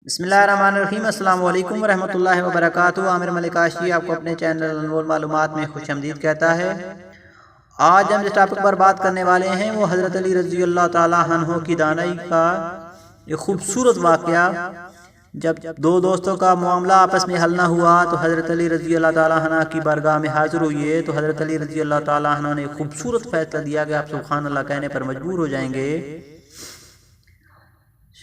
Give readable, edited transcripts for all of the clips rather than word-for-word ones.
بسم اللہ الرحمن الرحیم۔ السلام علیکم ورحمۃ اللہ وبرکاتہ۔ عامر ملک عاشقی آپ کو اپنے چینل انمول معلومات میں خوش آمدید کہتا ہے۔ آج ہم جس ٹاپک پر بات کرنے والے ہیں وہ حضرت علی رضی اللہ تعالیٰ عنہ کی دانائی کا ایک خوبصورت واقعہ۔ جب دو دوستوں کا معاملہ آپس میں حل نہ ہوا تو حضرت علی رضی اللہ تعالیٰ عنہ کی بارگاہ میں حاضر ہوئے تو حضرت علی رضی اللہ تعالیٰ عنہ نے خوبصورت فیصلہ دیا کہ آپ سبحان اللہ کہنے پر مجبور ہو جائیں گے۔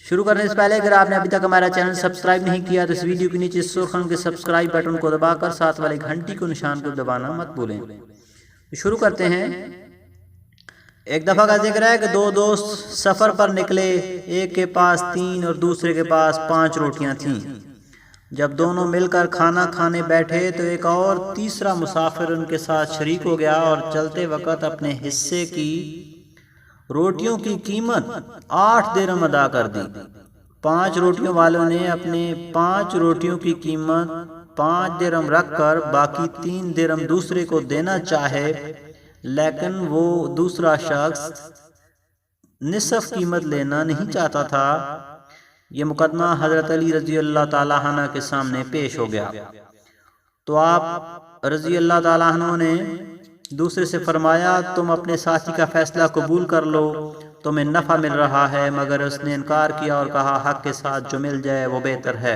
شروع کرنے سے پہلے اگر آپ نے ابھی تک ہمارا چینل سبسکرائب نہیں کیا تو اس ویڈیو کے نیچے سرخ رنگ کے سبسکرائب بٹن کو دبا کر ساتھ والے گھنٹی کو نشان کو دبانا مت بھولیں۔ شروع کرتے ہیں۔ ایک دفعہ کا ذکر ہے کہ دو دوست سفر پر نکلے، ایک کے پاس 3 اور دوسرے کے پاس 5 روٹیاں تھیں۔ جب دونوں مل کر کھانا کھانے بیٹھے تو ایک اور تیسرا مسافر ان کے ساتھ شریک ہو گیا اور چلتے وقت اپنے حصے کی روٹیوں کی قیمت 8 درہم ادا کر دی۔ 5 روٹیوں والوں نے اپنے 5 روٹیوں کی قیمت 5 درہم رکھ کر باقی 3 درہم دوسرے کو دینا چاہے، لیکن وہ دوسرا شخص نصف قیمت لینا نہیں چاہتا تھا۔ یہ مقدمہ حضرت علی رضی اللہ تعالیٰ عنہ کے سامنے پیش ہو گیا تو آپ رضی اللہ تعالیٰ عنہ نے دوسرے سے فرمایا، تم اپنے ساتھی کا فیصلہ قبول کر لو، تمہیں نفع مل رہا ہے، مگر اس نے انکار کیا اور کہا حق کے ساتھ جو مل جائے وہ بہتر ہے۔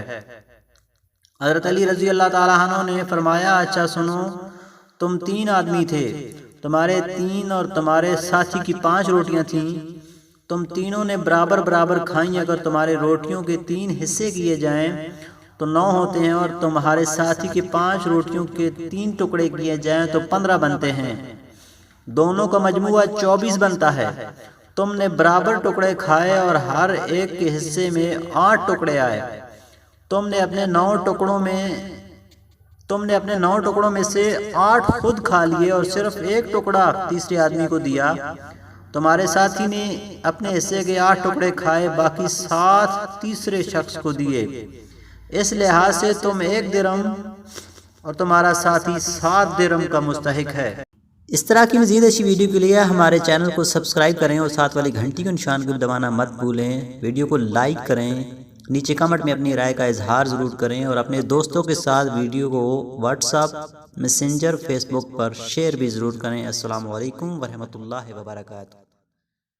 حضرت علی رضی اللہ تعالیٰ عنہ نے فرمایا، اچھا سنو، تم 3 آدمی تھے، تمہارے 3 اور تمہارے ساتھی کی 5 روٹیاں تھیں، تم تینوں نے برابر برابر کھائیں، اگر تمہارے روٹیوں کے 3 حصے کیے جائیں تو 9 ہوتے ہیں اور تمہارے ساتھی کے 5 روٹیوں کے 3 ٹکڑے کیے جائیں تو 15 بنتے ہیں، دونوں کا مجموعہ 24 بنتا ہے۔ تم نے برابر ٹکڑے کھائے اور ہر ایک کے حصے میں 8 ٹکڑے آئے۔ تم نے اپنے 9 ٹکڑوں میں سے 8 خود کھا لیے اور صرف 1 ٹکڑا تیسرے آدمی کو دیا۔ تمہارے ساتھی نے اپنے حصے کے 8 ٹکڑے کھائے، باقی 7 تیسرے شخص کو دیے۔ اس لحاظ سے تم 1 درہم اور تمہارا ساتھی 7 درہم کا مستحق ہے۔ اس طرح کی مزید اچھی ویڈیو کے لیے ہمارے چینل کو سبسکرائب کریں اور ساتھ والی گھنٹی کو نشان کو دبانا مت بھولیں۔ ویڈیو کو لائک کریں، نیچے کمنٹ میں اپنی رائے کا اظہار ضرور کریں اور اپنے دوستوں کے ساتھ ویڈیو کو واٹس ایپ، میسنجر، فیس بک پر شیئر بھی ضرور کریں۔ السلام علیکم ورحمۃ اللہ وبرکاتہ۔